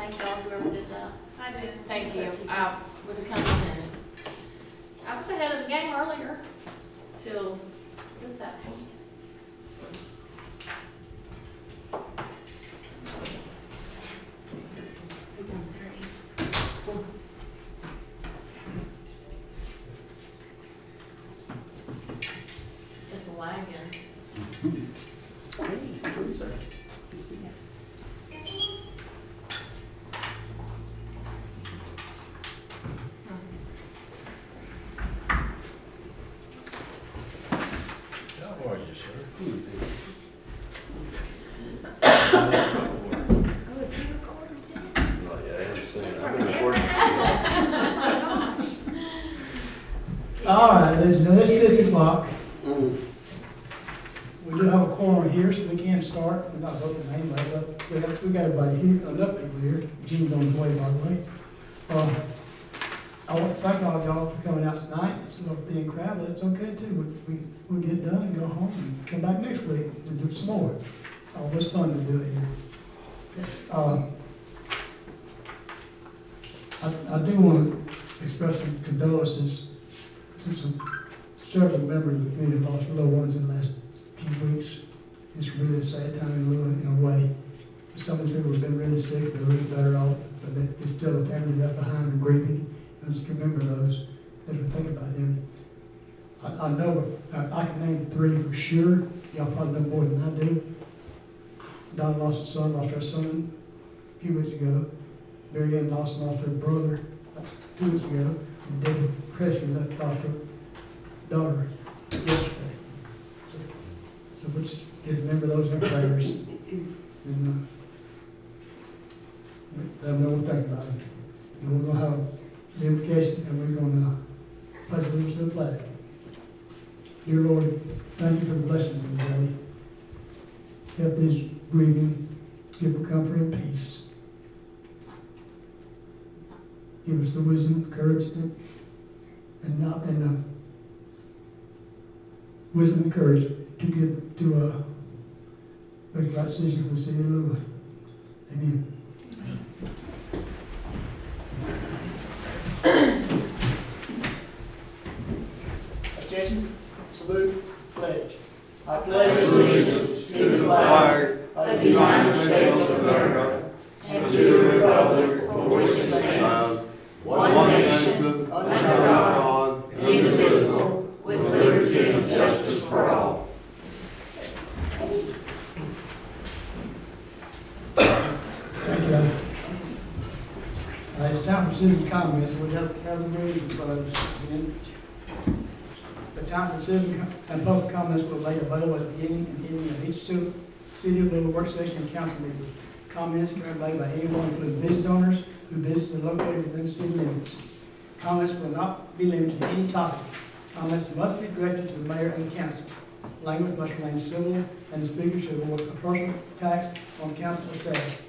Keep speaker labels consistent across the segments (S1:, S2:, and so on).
S1: thank y'all, whoever did that.
S2: I did.
S1: Thank you. I was coming in. I was ahead of the game earlier till this happened. It's lagging.
S3: How are you, sir?
S1: Oh, is he recording too?
S3: Not yet, I understand. I've been recording.
S4: All right, ladies and gentlemen, it's 6 o'clock. We do have a quorum here, so we can start. We're not voting anyway, but we got everybody here, enough people here. Gene's on his way, by the way. I want to thank all of y'all for coming out tonight. It's a little thin crowd, but it's okay too. We'll get done and go home and come back next week and do some more. It's always fun to do it here. I do want to express some condolences to several members of the community who lost little ones in the last few weeks. It's really a sad time in a way. Some of these people have been really sick, they're really better off, but there's still a family left behind and grieving. And just remember those as we think about them. I know, I can name 3 for sure. Y'all probably know more than I do. Donna lost her son a few weeks ago. Mary Ann lost her brother 2 weeks ago. And Debbie Kresge lost her daughter yesterday. So we'll just remember those in our prayers. And let them know we think about it. And we're going to have the invocation, and we're going to pledge allegiance to the flag. Dear Lord, thank you for the blessings of the day. Help these grieving, give them comfort and peace. Give us the wisdom, courage, and wisdom and courage to give to make the right decision for the city of Louisville. Amen. Attention, salute, pledge. I pledge allegiance to the flag of the United States of America and to the republic for which it stands, one nation, under God, indivisible, with liberty and justice for all. Thank you. It's time for citizens' comments. We have the meeting closed. The time for citizen and public comments will be made available at the beginning and ending of each city of Louisville work session and council meeting. Comments can be made by anyone, including business owners whose businesses are located within the city limits. Comments will not be limited to any topic. Comments must be directed to the mayor and the council. Language must remain civil, and the speaker should avoid a personal attacks on council staff.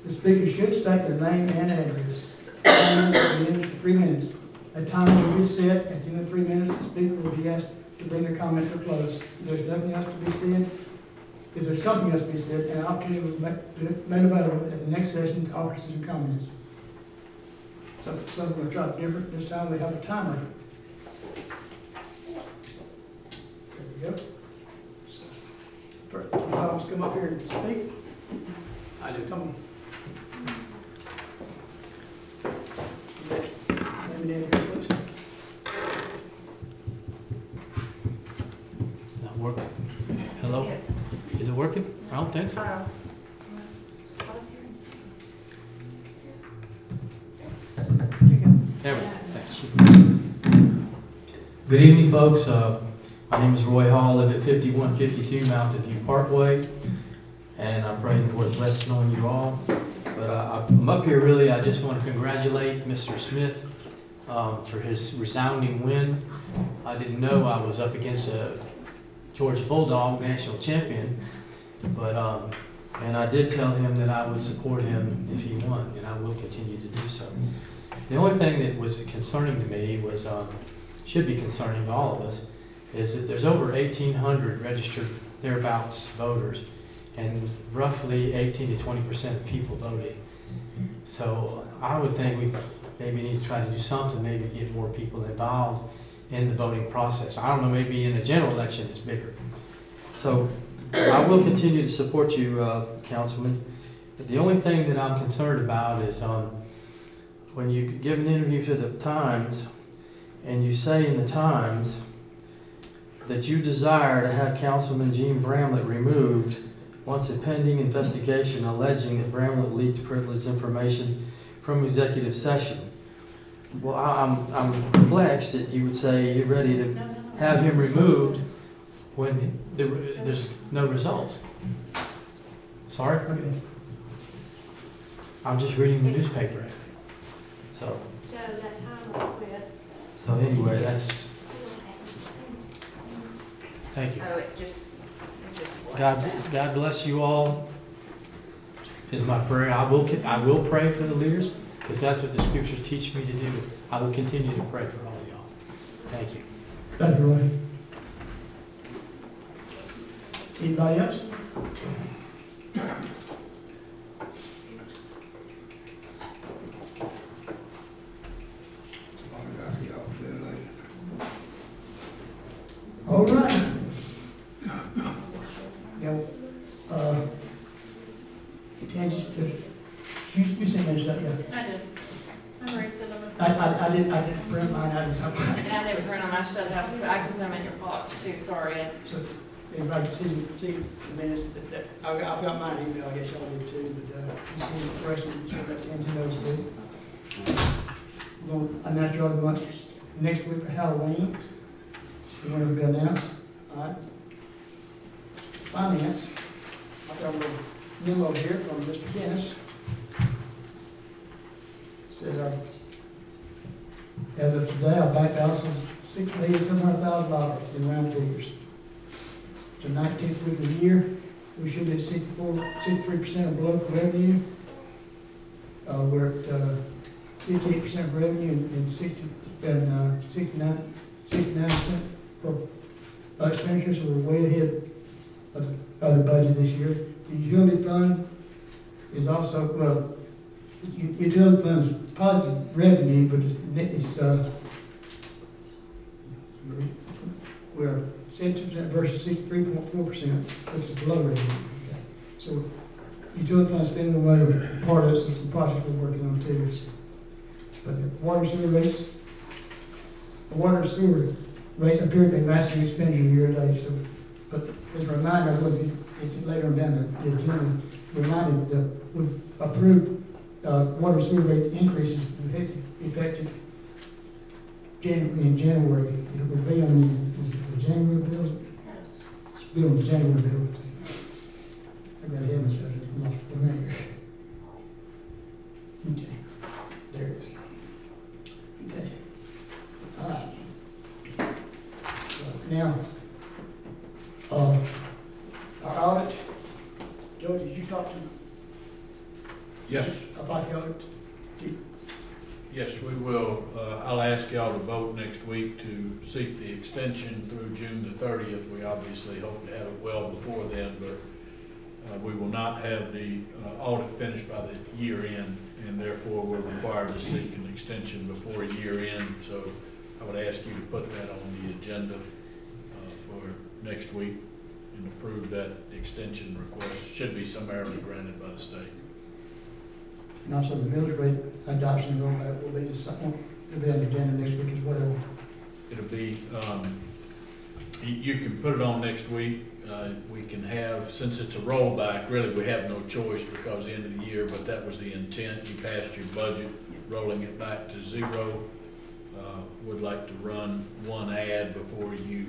S4: The speaker should state their name and address. Comments will be limited to 3 minutes. A time will be set. At the end of 3 minutes, the speaker will be asked to bring their comment to a close. If there's nothing else to be said, if there's something else to be said, an opportunity will be made available at the next session to offer citizen comments. So we'll try it different. This time we have a timer. There we go. So, first, wants to come up here and speak? I do. Come on.
S5: It's not working. Hello?
S2: Yes.
S5: Is it working? I don't think so.
S2: I was hearing something.
S5: There we go. Thank you. Good evening, folks. My name is Roy Hall. I live at 5152 Mountain View Parkway, and I pray the Lord bless knowing you all. But I'm up here really, I just want to congratulate Mr. Smith for his resounding win. I didn't know I was up against a Georgia Bulldog national champion, but and I did tell him that I would support him if he won, and I will continue to do so. The only thing that was concerning to me was, should be concerning to all of us, is that there's over 1,800 registered thereabouts voters, and roughly 18 to 20% of people voted. So I would think we maybe need to try to do something, maybe get more people involved in the voting process. I don't know, maybe in a general election it's bigger. So I will continue to support you, Councilman. But the only thing that I'm concerned about is when you give an interview to the Times and you say in the Times that you desire to have Councilman Gene Bramlett removed once a pending investigation alleging that Bramlett leaked privileged information from executive session. Well, I'm perplexed that you would say you're ready to have him removed when there's no results. Sorry?
S4: Okay.
S5: I'm just reading the newspaper. So,
S2: Joe, that time will quit.
S5: so anyway, that's, thank you.
S2: Oh, it just.
S5: God bless you all is my prayer. I will pray for the leaders because that's what the scriptures teach me to do. I will continue to pray for all of y'all. Thank you.
S4: Thank you, Roy. Anybody else? All right. Now, Tangy, you sent me that, yeah.
S1: I did. I already said them.
S4: I didn't print mine, I just have
S1: And I didn't print them, I should have, I can put them in your box too, sorry.
S4: So, everybody can see the minutes, I've got mine email, I guess y'all do too, but, you see the question, sure that Tangy knows too. Well, I know y'all want next week for Halloween, you want to be announced, all right? Finance, I've got a little memo here from Mr. Dennis. Said, as of today, our bank balance is $6,700,000 in round figures. It's the 19th week of the year. We should be at 63% of local revenue. We're at 58% of revenue and 69% for expenditures, so we're way ahead of the budget this year. The utility fund is also, well, utility fund is positive revenue, but we're 70% versus 63.4%, which is below revenue. Okay. So utility fund spending whatever part of it, some projects we're working on too. But the water and sewer appear to be matching expenditure year to date. So, but as a reminder, it's later down the agenda, reminded that we've approved water sewer rate increases effective in January. It will be on the January bills.
S1: Yes.
S4: It's be on the January bill. I've got to have myself from there. Okay. There it is. Okay. All right. So now, our audit. Joe, did you talk to?
S3: Yes,
S4: About the audit?
S3: yes, we will. I'll ask y'all to vote next week to seek the extension through June the 30th. We obviously hope to have it well before then, but we will not have the audit finished by the year end, and therefore we're required to seek an extension before year end. So I would ask you to put that on the agenda for next week and approve that extension request. Should be summarily granted by the state.
S4: And also the millage rate adoption will be it'll be on the agenda next week as well.
S3: It'll be, you can put it on next week. We can have, since it's a rollback, really we have no choice because the end of the year, but that was the intent. You passed your budget, rolling it back to zero. Would like to run one ad before you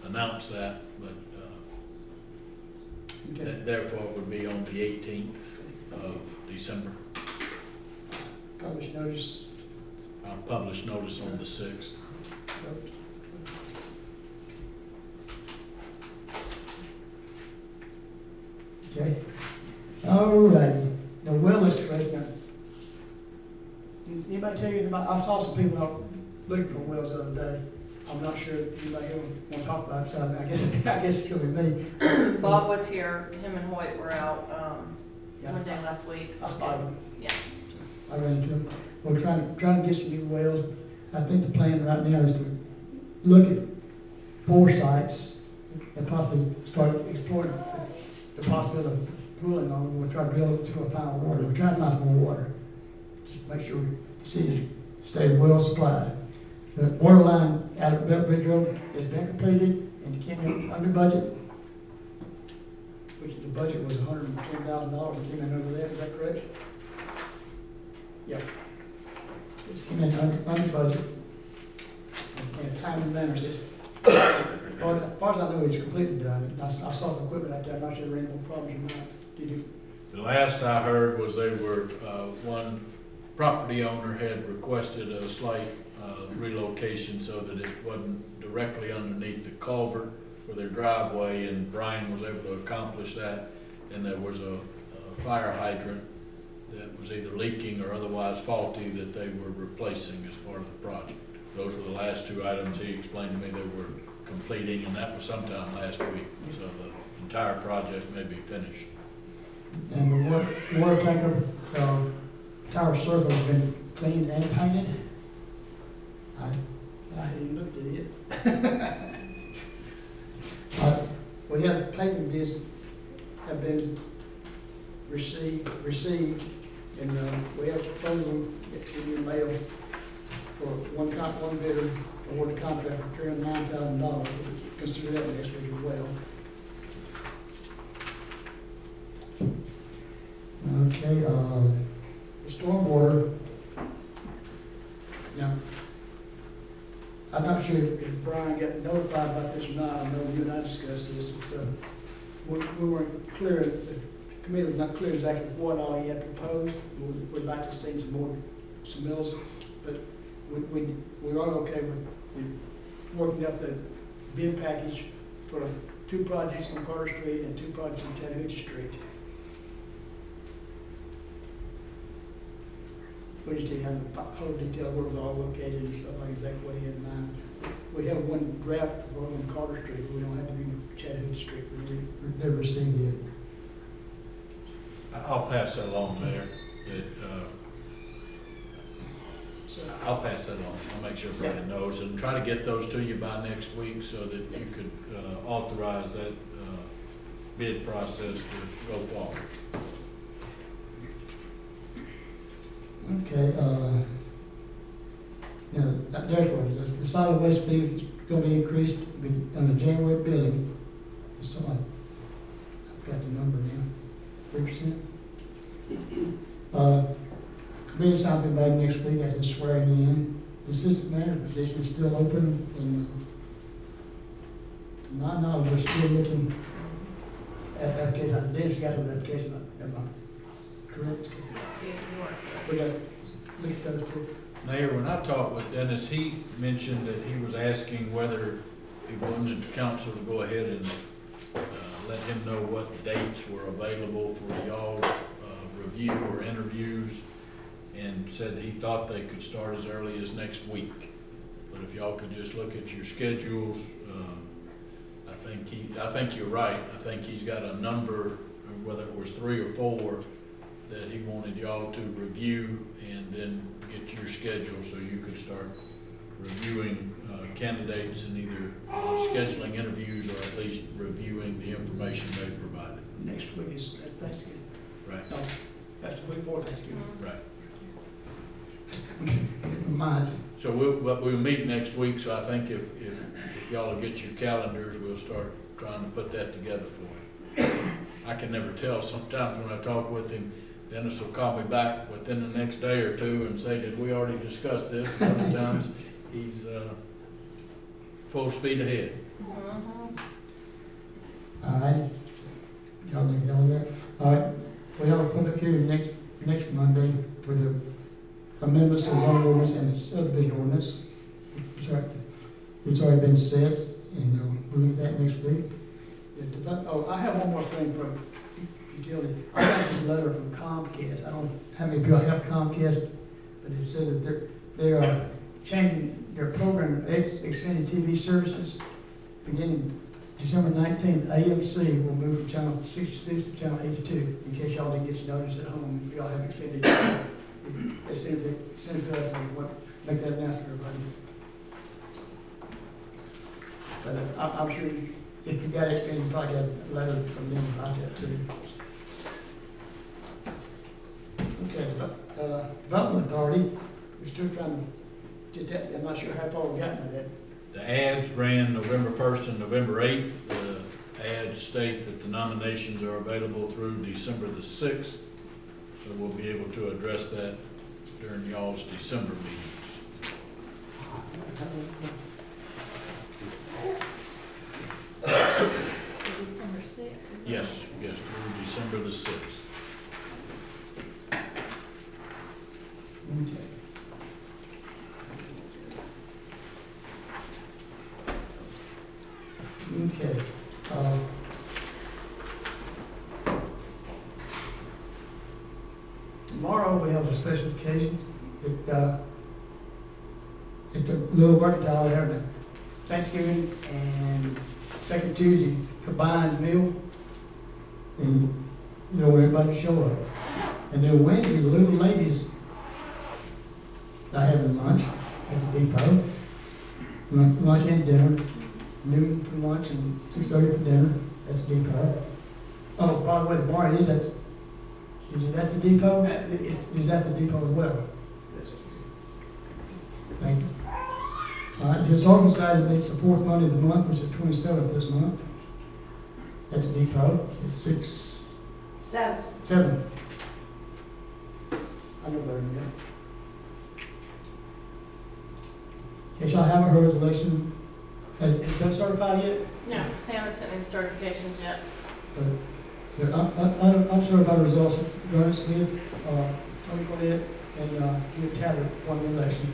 S3: announce that, but
S4: Okay.
S3: therefore it would be on the 18th of December.
S4: Publish notice.
S3: I'll publish notice on the 6th.
S4: Okay. All righty. Now, well, Mr. President, anybody tell you about, I saw some people out looking for wells the other day. I'm not sure if anybody ever want to talk about it, so I guess it's gonna be me.
S1: Bob was here, him and Hoyt were out, one day last week.
S4: I spotted them.
S1: Yeah.
S4: I ran into them. We're trying to get some new wells. I think the plan right now is to look at 4 sites and possibly start exploring the possibility of drilling on them. We'll try to drill it to find water. We're trying to find some more water. Just make sure the city stay well supplied. The water line out of Belt Bridge Road has been completed and came in under budget, which the budget was $110,000. It came in under that. Is that correct? Yep. It came in under budget. And time and manner says, as far as I know, it's completely done. And I saw the equipment out there. I'm not sure there were any more problems or not. Did you?
S3: The last I heard was they were, one property owner had requested a slight relocation so that it wasn't directly underneath the culvert for their driveway, and Brian was able to accomplish that. And there was a fire hydrant that was either leaking or otherwise faulty that they were replacing as part of the project. Those were the last 2 items he explained to me they were completing, and that was sometime last week. So the entire project may be finished.
S4: And the water tanker, tower circle has been cleaned and painted. I hadn't even looked at it. We have paving bids have been received, and we have a proposal in your mail for one bidder awarded contract for $309,000. Consider that next week as well. Okay, the stormwater. Now, I'm not sure if Brian got notified about this or not. I know you and I discussed this, but we weren't clear, the committee was not clear exactly what all he had proposed. We'd like to see some mills, but we are okay with working up the bid package for 2 projects on Carter Street and 2 projects on Chattahoochee Street. We just didn't have the whole detail where it was all located and stuff like exactly what he had in mind. We have one draft proposal on Carter Street, but we don't have anything on Chattahoochee Street. We've never received it.
S3: I'll pass that along there.
S4: So,
S3: I'll pass that along. I'll make sure Brandon knows and try to get those to you by next week so that you could authorize that bid process to go forward.
S4: okay, now, that dashboard, the solid waste fee is going to be increased on the January billing. It's something like, I've got the number now, 3%. Committee something by next week after swearing in. The assistant manager position is still open, and to my knowledge, we're still looking at application. Dennis got an application, am I correct?
S1: See if it works.
S4: We got to look at those 2.
S3: Mayor, when I talked with Dennis, he mentioned that he was asking whether he wanted the council to go ahead and let him know what dates were available for y'all review or interviews, and said he thought they could start as early as next week. But if y'all could just look at your schedules, I think you're right. I think he's got a number, whether it was 3 or 4, that he wanted y'all to review and then get your schedule so you could start reviewing candidates and either scheduling interviews or at least reviewing the information they provided.
S4: Next week is Thanksgiving.
S3: Right.
S4: No, that's the week before Thanksgiving.
S3: Right.
S4: Mind.
S3: So we'll meet next week, so I think if y'all will get your calendars, we'll start trying to put that together for you. I can never tell. Sometimes when I talk with him, Dennis will call me back within the next day or 2 and say, did we already discuss this? Sometimes he's full speed ahead.
S4: All right. Y'all look at all that. All right. We have a public hearing next Monday for the amendments to the zoning ordinance and the subdivision ordinance. It's already been set, and we'll do that next week. I have one more thing from utility. I got this letter from Comcast. I don't know how many people have Comcast, but it says that they are changing their program, Xfinity TV services, beginning December 19th, AMC will move from channel 66 to channel 82, in case y'all didn't get your notice at home, if y'all have extended. As soon as it does, I want to make that announcement to everybody. But I'm sure if you got extended, you probably got a letter from them about that too. Okay, Development Authority, we're still trying to get that, I'm not sure how far we got with that.
S3: The ads ran November 1st and November 8th. The ads state that the nominations are available through December the 6th. So we'll be able to address that during y'all's December meetings.
S1: December 6th?
S3: Yes, through December the 6th.
S4: Okay. Okay. Tomorrow we have a special occasion at the Little Mercantile there, the Thanksgiving and second Tuesday combined meal. And, you know, everybody show up. And then Wednesday, the little ladies are having lunch at the depot. Lunch and dinner. Noon for lunch and 6:30 for dinner at the depot. Oh, by the way, the bar is it at the depot? It's at the depot as well. Thank you. All right, the Historical Society meets the fourth Monday of the month, which is the 27th this month, at the depot at 7. I know better than that. In case y'all haven't heard, the election has it been certified yet?
S1: No, they haven't sent me the certifications yet.
S4: But the uncertified results, Garnet Smith, Tony Cornett, and Julia Taylor won the election.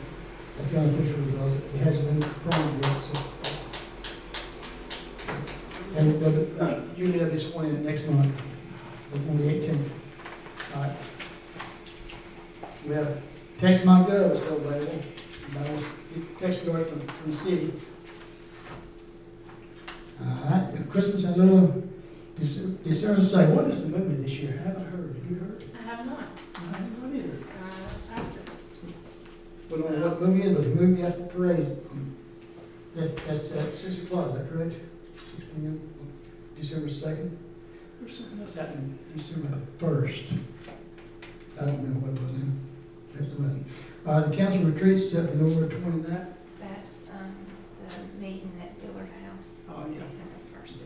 S4: That's the unofficial results. It hasn't been confirmed yet. So. And Julia will be sworn in next month, on the 18th. All right. We have text.gov is still available. Text alert from the city. All right. Christmas and little. Discern say, what is the movie this year? I haven't heard. Have you heard?
S1: I have not.
S4: I haven't heard either.
S1: Asked it.
S4: But on what movie is it? The movie after the parade. That's at 6 o'clock, is that correct? 6 p.m. December 2nd. There's something else happening December 1st. I don't remember what it was now. That's the one. The council retreat set for November 29th.
S6: That's the meeting at Dillard House.
S4: Oh, yeah.
S6: December 1st.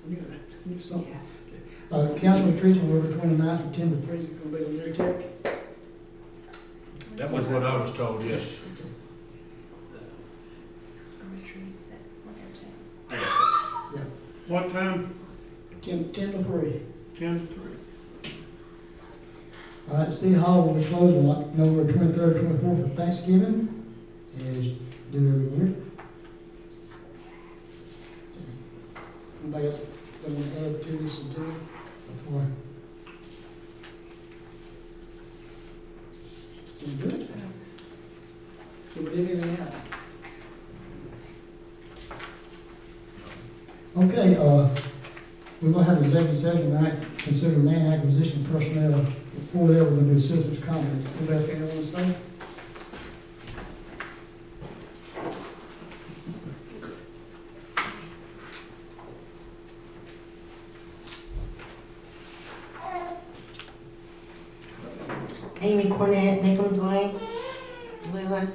S4: I knew something. Council retreat on November 29th from 10 to 3 is going to be on their tech.
S3: That was what I was told, yes.
S6: Retreats at Winter Tech.
S7: What time?
S4: 10 to 3.
S7: 10 to 3.
S4: All right, City Hall will be closed on November 23rd, 24th for Thanksgiving, as do every year. Anybody else want to add to this and do it before? Doing good? Did we leave anything out? Okay, we're going to have an executive session tonight, consider land acquisition personnel. Before that, we're going to do citizens' comments. Anybody else got anything to say?
S8: Amy Cornett, Nichols Way, Lula.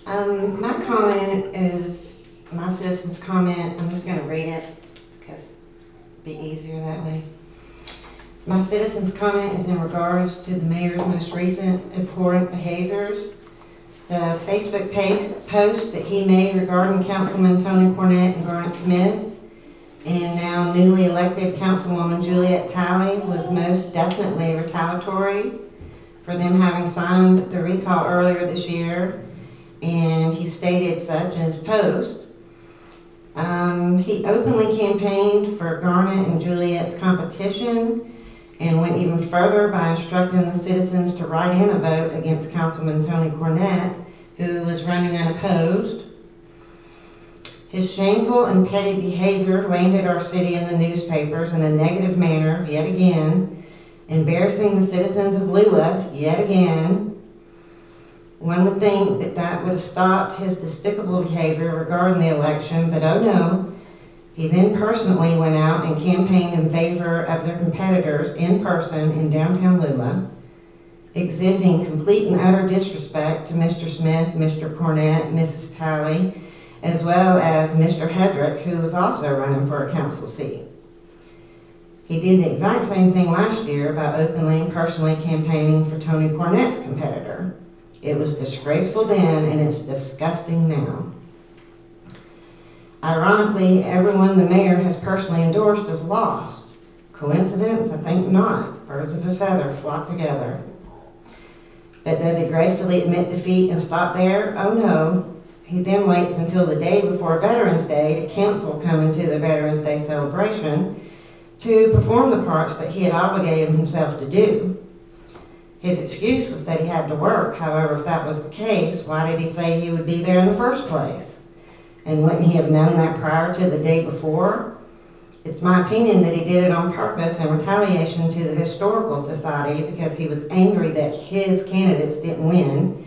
S8: My comment is my citizen's comment. I'm just going to read it because it'll be easier that way. My citizen's comment is in regards to the mayor's most recent abhorrent behaviors. The Facebook post that he made regarding Councilman Tony Cornett and Garnet Smith and now newly elected Councilwoman Juliette Talley was most definitely retaliatory for them having signed the recall earlier this year, and he stated such in his post. He openly campaigned for Garnet and Juliette's competition and went even further by instructing the citizens to write in a vote against Councilman Tony Cornett, who was running unopposed. His shameful and petty behavior landed our city in the newspapers in a negative manner yet again, embarrassing the citizens of Lula yet again. One would think that that would have stopped his despicable behavior regarding the election, but oh no. He then personally went out and campaigned in favor of their competitors in person in downtown Lula, exhibiting complete and utter disrespect to Mr. Smith, Mr. Cornett, Mrs. Talley, as well as Mr. Hedrick, who was also running for a council seat. He did the exact same thing last year by openly and personally campaigning for Tony Cornett's competitor. It was disgraceful then, and it's disgusting now. Ironically, everyone the mayor has personally endorsed is lost. Coincidence? I think not. Birds of a feather flock together. But does he gracefully admit defeat and stop there? Oh no. He then waits until the day before Veterans Day to cancel coming to the Veterans Day celebration to perform the parts that he had obligated himself to do. His excuse was that he had to work. However, if that was the case, why did he say he would be there in the first place? And wouldn't he have known that prior to the day before? It's my opinion that he did it on purpose in retaliation to the Historical Society because he was angry that his candidates didn't win.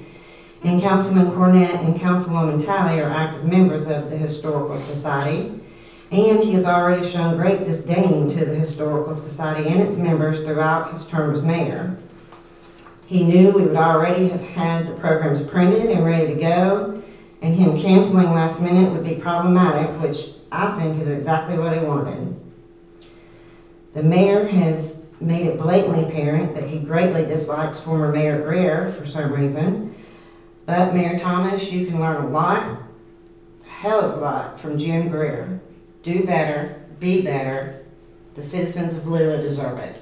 S8: And Councilman Cornett and Councilwoman Talley are active members of the Historical Society. And he has already shown great disdain to the Historical Society and its members throughout his term as mayor. He knew we would already have had the programs printed and ready to go, and him canceling last minute would be problematic, which I think is exactly what he wanted. The mayor has made it blatantly apparent that he greatly dislikes former Mayor Greer for some reason, but Mayor Thomas, you can learn a hell of a lot from Jim Greer. Do better, be better. The citizens of Lula deserve it.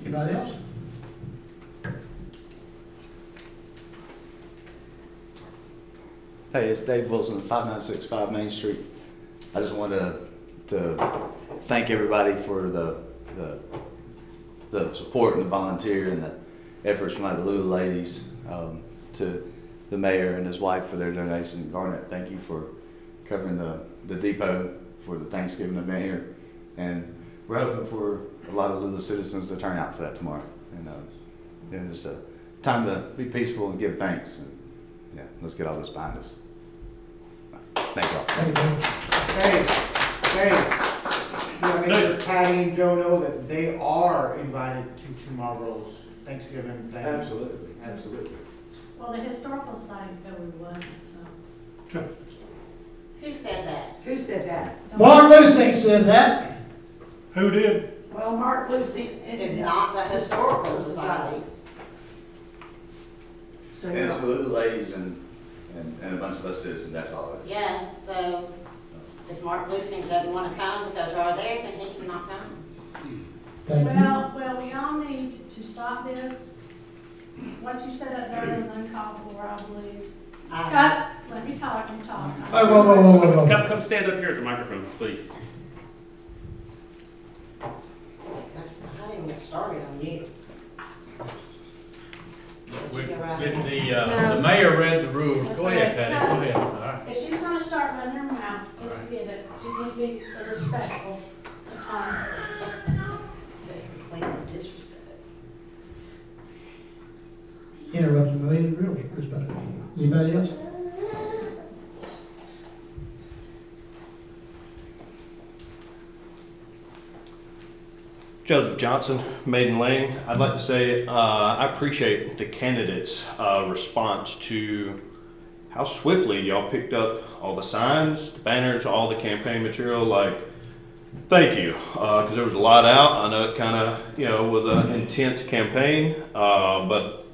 S4: Anybody else?
S7: Hey, it's Dave Wilson, 5965 Main Street. I just wanted to thank everybody for the support and the volunteer and the efforts from the Lula ladies, to the mayor and his wife for their donation. Garnett, thank you for covering the depot for the Thanksgiving event here. And we're hoping for a lot of Lula citizens to turn out for that tomorrow. And it's a time to be peaceful and give thanks. And yeah, let's get all this behind us. Thank y'all.
S4: Thank you.
S9: You want to make sure Patty and Joe know that they are invited to tomorrow's Thanksgiving thing.
S7: Absolutely, absolutely.
S2: Well, the Historical Society said we wasn't, so.
S4: Sure.
S1: Who said that?
S2: Who said that?
S4: Mark Lusing said that.
S10: Who did?
S2: Well, Mark Lucy
S1: It's not the Historical Society.
S2: So
S7: And
S2: you're,
S7: it's the Lula ladies and a bunch of us citizens, that's all it is.
S1: Yeah, so if Mark Lusing doesn't want to come because you're there, then he cannot come.
S4: Thank you.
S2: well, we all need to stop this. What you said up there is uncalled for, I believe. Let me talk and talk.
S4: Whoa.
S10: Come stand up here at the microphone, please.
S1: I didn't get started on you.
S3: The mayor read the rules.
S2: That's
S3: Go ahead,
S2: all right.
S3: Patty, go ahead. All right.
S2: If she's gonna start running her mouth, just forget it. She can be respectful. It's fine.
S1: Says completely disrespect.
S4: Interrupting the lady rules. Anybody else?
S11: Joseph Johnson, Maiden Lane. I'd like to say I appreciate the candidates' response to how swiftly y'all picked up all the signs, the banners, all the campaign material. Like, thank you, because there was a lot out. I know it kind of, was an intense campaign, but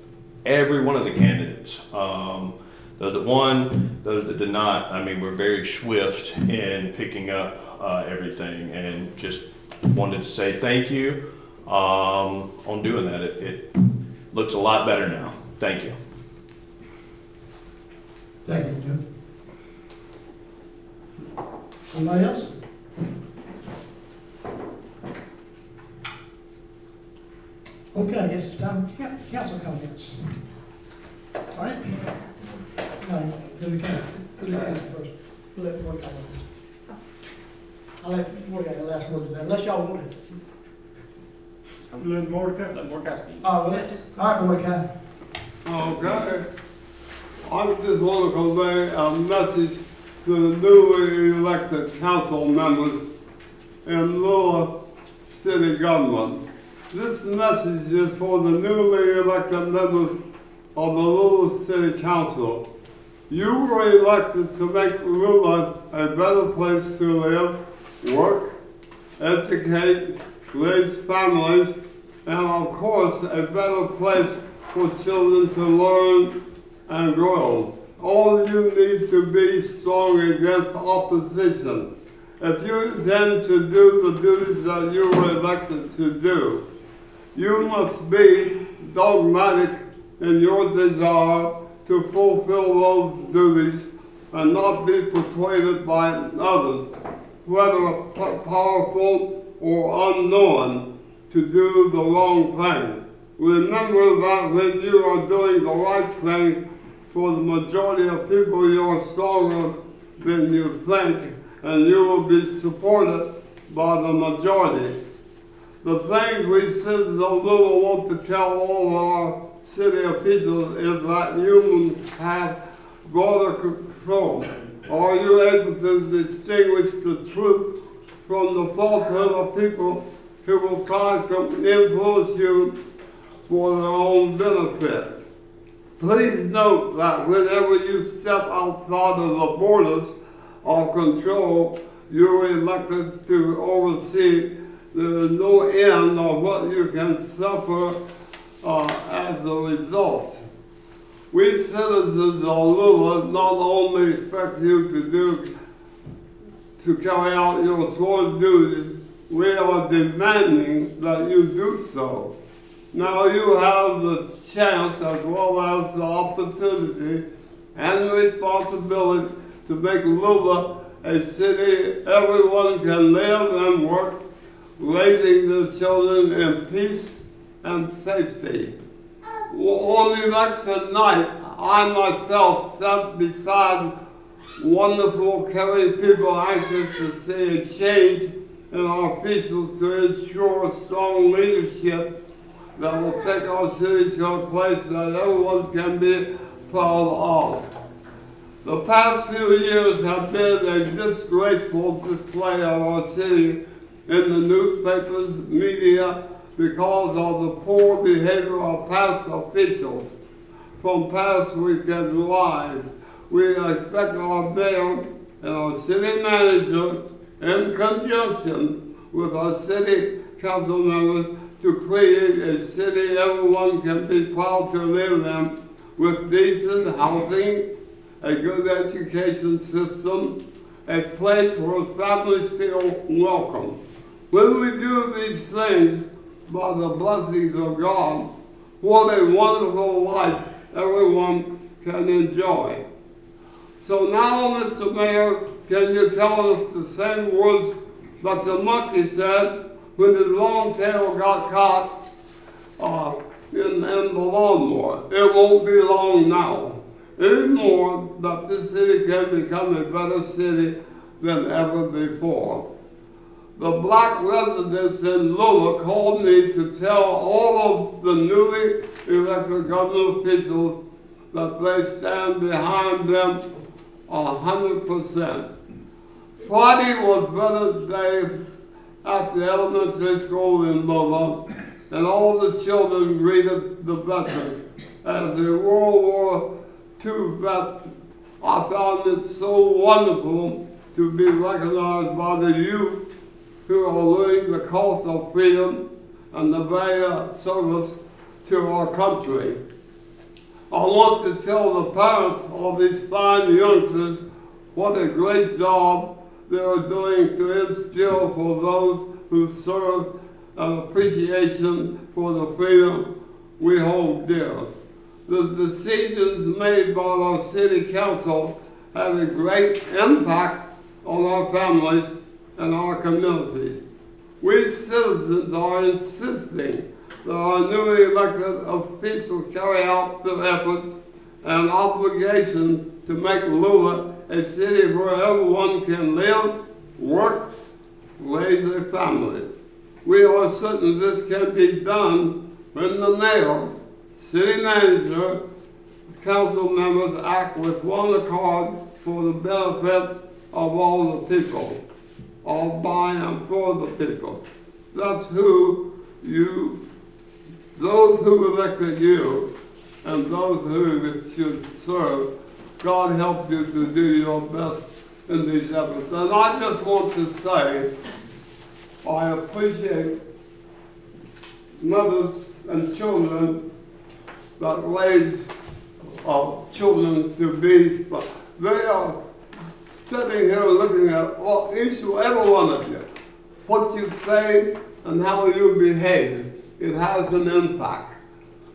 S11: every one of the candidates, those that won, those that did not, I mean, were very swift in picking up everything, and just wanted to say thank you on doing that. It looks a lot better now. Thank you.
S4: Thank you, Joe. Anybody else? Okay, I guess it's time for council comments. all right? No, do the council first. We'll let Mordecai go first. I'll let Mordecai the last word, unless y'all want it.
S10: Let Mordecai.
S1: Let Mordecai speak.
S4: Oh, well, all right, Mordecai.
S12: Okay. I just want to convey a message to the newly elected council members in Lula City government. This message is for the newly elected members of the Lula City Council. You were elected to make Lula a better place to live, work, educate, raise families, and of course a better place for children to learn and grow. All you need to be strong against opposition. If you intend to do the duties that you were elected to do, you must be dogmatic in your desire to fulfill those duties and not be persuaded by others, whether powerful or unknown, to do the wrong thing. Remember that when you are doing the right thing for the majority of people, you are stronger than you think, and you will be supported by the majority. The things we citizens of Lula want to tell all of our city officials is that you have broader control. Are you able to distinguish the truth from the falsehood of people who will try to influence you for their own benefit? Please note that whenever you step outside of the borders of control, you're elected to oversee. There is no end of what you can suffer as a result. We citizens of Lula not only expect you to carry out your sworn duties, we are demanding that you do so. Now you have the chance as well as the opportunity and the responsibility to make Lula a city everyone can live and work, raising their children in peace and safety. On election night, I myself sat beside wonderful, caring people anxious to see a change in our officials to ensure strong leadership that will take our city to a place that everyone can be proud of. The past few years have been a disgraceful display of our city in the newspapers, media, because of the poor behavior of past officials from past weekends live. We expect our mayor and our city manager, in conjunction with our city council members, to create a city everyone can be proud to live in, with decent housing, a good education system, a place where families feel welcome. When we do these things, by the blessings of God, what a wonderful life everyone can enjoy. So now, Mr. Mayor, can you tell us the same words that the monkey said when his long tail got caught in the lawnmower? It won't be long now anymore that this city can become a better city than ever before. The black residents in Lula called me to tell all of the newly elected government officials that they stand behind them 100%. Friday was Veterans Day at the elementary school in Lula, and all the children greeted the veterans. As a World War II vet, I found it so wonderful to be recognized by the youth who are learning the cost of freedom and the value of service to our country. I want to tell the parents of these fine youngsters what a great job they are doing to instill for those who serve an appreciation for the freedom we hold dear. The decisions made by our city council have a great impact on our families and our communities. We citizens are insisting that our newly elected officials carry out their efforts an obligation to make Lula a city where everyone can live, work, raise a family. We are certain this can be done when the mayor, city manager, council members act with one accord for the benefit of all the people, all by and for the people. That's who you, those who elected you, and those who should serve. God help you to do your best in these efforts. And I just want to say, I appreciate mothers and children that raise children to be, they are sitting here looking at each and every one of you. What you say and how you behave, it has an impact.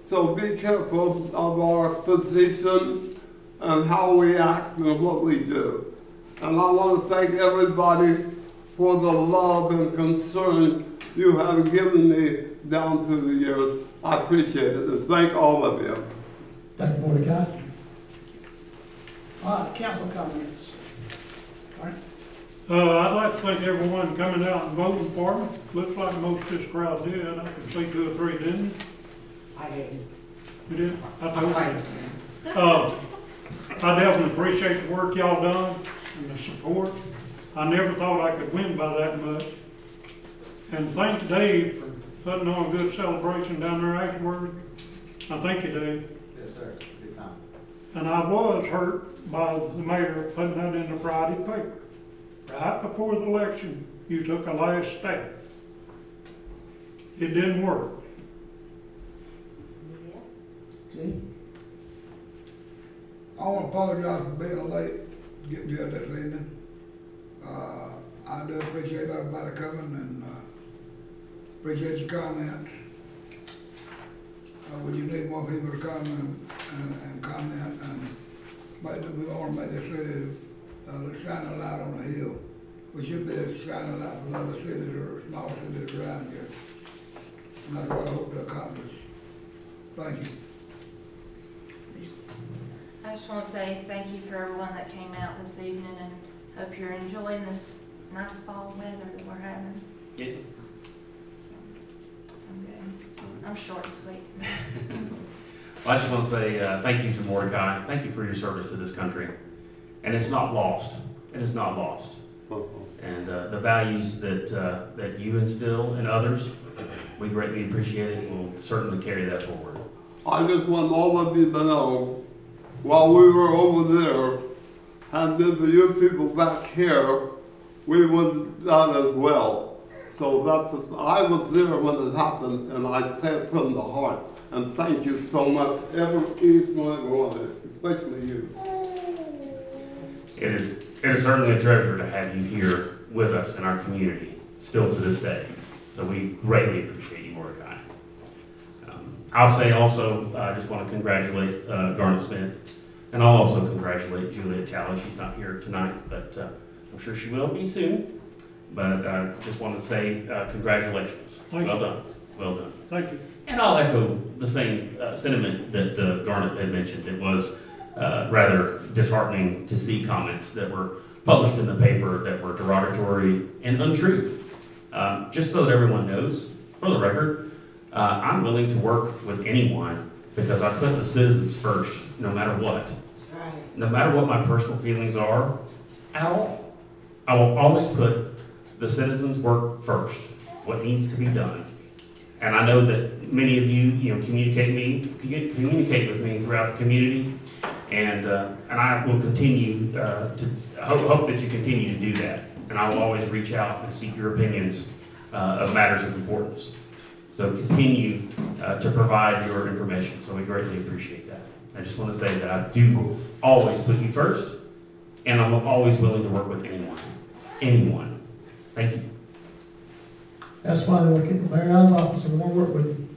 S12: So be careful of our position and how we act and what we do. And I want to thank everybody for the love and concern you have given me down through the years. I appreciate it, and thank all of you.
S4: Thank you, Mordecai. All right, council comments. All right.
S10: I'd like to thank everyone coming out and voting for me. Looks like most of this crowd did. I could see 2 or 3 didn't.
S9: I didn't.
S10: You did? I told you. I definitely appreciate the work y'all done and the support. I never thought I could win by that much. And thank Dave for putting on a good celebration down there afterward. I thank you, Dave.
S9: Yes, sir. Good time.
S10: And I was hurt by the mayor putting that in the Friday paper. Right before the election, you took a last step. It didn't work.
S4: See?
S13: I want to apologize for being late, getting here this evening. I do appreciate everybody coming and appreciate your comments. Would you need more people to come and comment and we want to make this city shine a light on the hill. We should be shining a light for other cities or small cities around here. And that's what I hope to accomplish. Thank you.
S6: I just want to say thank you for everyone that came out this evening and hope you're enjoying this nice fall weather that we're having.
S14: Yeah.
S6: I'm good. I'm short and sweet tonight.
S14: Well, I just want to say thank you to Mordecai. Thank you for your service to this country. And it's not lost. It is not lost. And the values that you instill in others, we greatly appreciate it. We'll certainly carry that forward.
S12: I just want all of you to know, while we were over there, and then for you people back here, we was done as well. So I was there when it happened, and I say it from the heart. And thank you so much, each one of you, especially you.
S14: It is certainly a treasure to have you here with us in our community, still to this day. So we greatly appreciate you, Mordecai. I'll say also, I just want to congratulate Garnet Smith, and I'll also congratulate Juliet Talley. She's not here tonight, but I'm sure she will be soon. But I just want to say congratulations. Well done. Well done.
S10: Thank you.
S14: And I'll echo the same sentiment that Garnet had mentioned. It was rather disheartening to see comments that were published in the paper that were derogatory and untrue. Just so that everyone knows, for the record, I'm willing to work with anyone because I put the citizens first, no matter what.
S8: That's right.
S14: No matter what my personal feelings are at all. I will always put the citizens' work first, what needs to be done. And I know that many of you, communicate with me throughout the community, and I will continue to hope that you continue to do that. And I will always reach out and seek your opinions of matters of importance. So continue to provide your information. So we greatly appreciate that. I just want to say that I do always put you first, and I'm always willing to work with anyone. Anyone. Thank you.
S4: That's why they want to get the mayor out of office and want to work with him.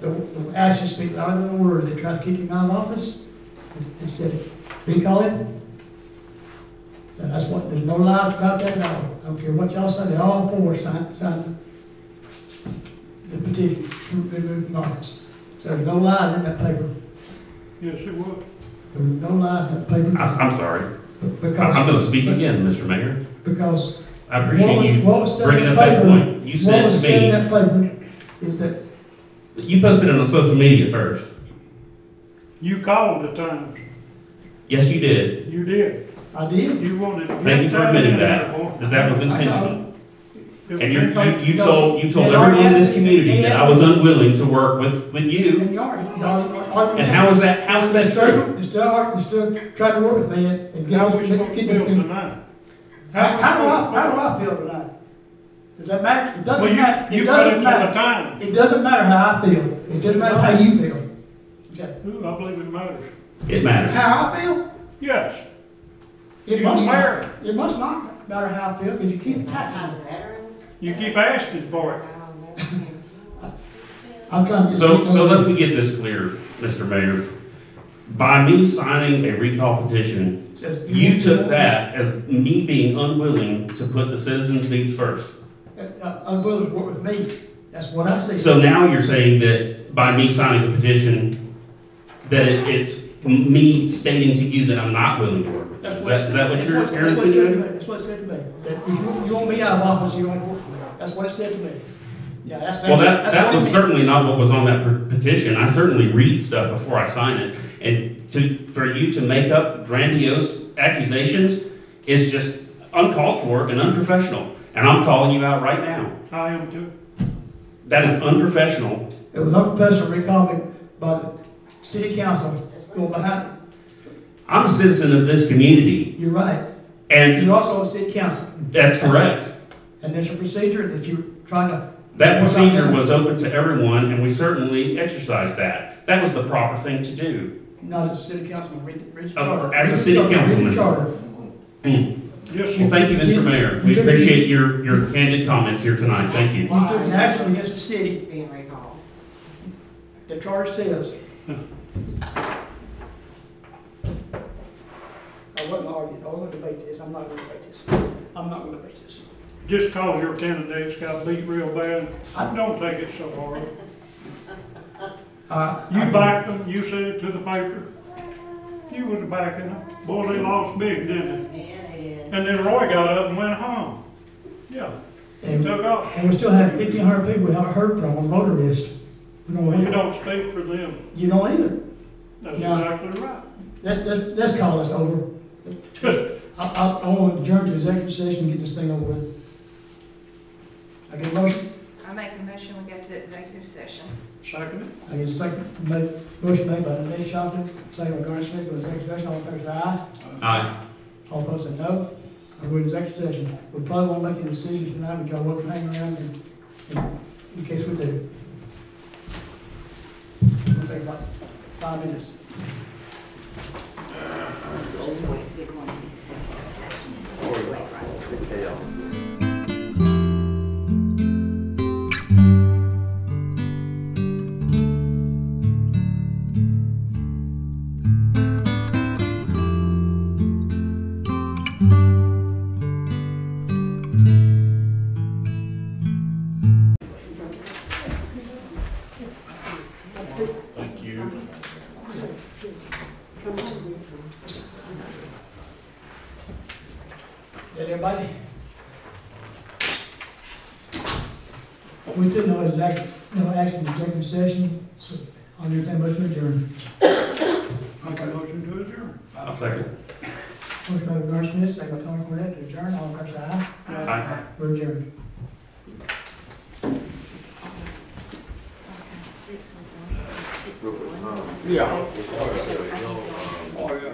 S4: The actions speak louder than the word. They tried to kick him out of office. They said, recall him. That's what, there's no lies about that at all. I don't care what y'all say, they all pour sign. the petition to remove from office. So there's no lies in that paper.
S10: Yes, it was.
S4: There was no lies in that paper.
S14: I'm sorry.
S4: Because,
S14: I'm gonna speak again, Mr. Mayor.
S4: because
S14: I appreciate you
S4: what was said in
S14: bringing up
S4: that
S14: that
S4: paper,
S14: point. You
S4: what
S14: said
S4: was
S14: to
S4: said in
S14: me,
S4: that paper is that
S14: you posted it on social media first.
S10: You called the Times.
S14: Yes, you did.
S10: You did.
S4: I did.
S10: You wanted to get
S14: Thank you for
S10: that
S14: admitting
S10: in
S14: that,
S10: there.
S14: that was intentional.
S10: It
S14: And
S10: was
S14: you told everyone in this community that I was unwilling to work with you.
S4: And
S14: And how is that true?
S4: You still try to work with me and get
S10: How
S4: this,
S10: we supposed to
S4: get
S10: feel
S4: this.
S10: tonight?
S4: How do I feel tonight? Does that matter? It doesn't
S10: Well,
S4: matter.
S10: you
S4: It
S10: put it
S4: doesn't
S10: to the
S4: matter.
S10: Times.
S4: It doesn't matter how I feel. It just matters how you feel. Okay.
S10: Ooh, I believe it matters.
S14: It matters.
S4: How I feel?
S10: Yes.
S4: It
S10: You
S4: must
S10: matter.
S4: not. It must not matter how I feel because you keep attacking me.
S10: You keep asking for it.
S4: I'm trying to get.
S14: So let me get this clear, Mr. Mayor. By me signing a recall petition, you took that as me being unwilling to put the citizens' needs first.
S4: Unwilling to work with me. That's what I say.
S14: So now you're saying that by me signing a petition, that it's me stating to you that I'm not willing to work with you. Is that what you're insinuating?
S4: That's what it said to me. That if you want me out of office, you don't work for me. That's what it said to me. Yeah,
S14: Well, that
S4: what it
S14: was
S4: meant.
S14: certainly not what was on that petition. I certainly read stuff before I sign it. And for you to make up grandiose accusations is just uncalled for and unprofessional. And I'm calling you out right now.
S10: I am too.
S14: That is unprofessional.
S4: It was unprofessional recall by the city council going behind it.
S14: I'm a citizen of this community.
S4: You're right.
S14: And
S4: You're also on the city council.
S14: that's correct.
S4: And there's a procedure that you're trying to.
S14: That procedure was open to everyone, and we certainly exercised that. That was the proper thing to do.
S4: Not as a city councilman, read your charter.
S14: As a
S4: Read
S14: city
S4: your charter.
S14: councilman.
S4: Read your charter.
S10: Yes,
S14: Well, thank you, Mr. Mayor. We appreciate your candid comments here tonight. Thank you.
S4: You took an action against the city. Being recalled. The charter says. I wasn't arguing, I wasn't gonna debate this, I'm not gonna debate this. I'm not gonna debate this.
S10: Just cause your candidates got beat real bad, don't take it so hard. You backed them, you said it to the paper. You was backing them. Boy, they lost big, didn't they?
S8: Yeah, they did.
S10: And then Roy got up and went home. Yeah,
S4: And,
S10: took off.
S4: and we still have 1,500 people we haven't heard from on voter list. We don't
S10: Well, you
S4: know.
S10: don't speak for them.
S4: You don't either.
S10: That's
S4: No.
S10: exactly right.
S4: Let's call this over. I want to adjourn to executive session and get this thing over with. I get a motion?
S6: I make a motion, we go to executive session.
S10: Second
S4: I get a second, motion made by Denise Shelton, second by Garnet Smith, go to executive session, all in favor say aye.
S14: Aye.
S4: All opposed say no. I go to executive session. We probably won't make any decisions tonight, but y'all want to hang around in case we do. It'll take about 5 minutes.
S3: Thank you.
S4: Everybody? We took no action in executive session, so I'll entertain a motion to adjourn.
S10: Make a motion to adjourn.
S14: I'll second.
S4: Motion by Garnet Smith, second by Tony Cornett to adjourn, all in favor say aye.
S14: Aye.
S4: We're adjourned.
S12: Yeah. Oh, yeah.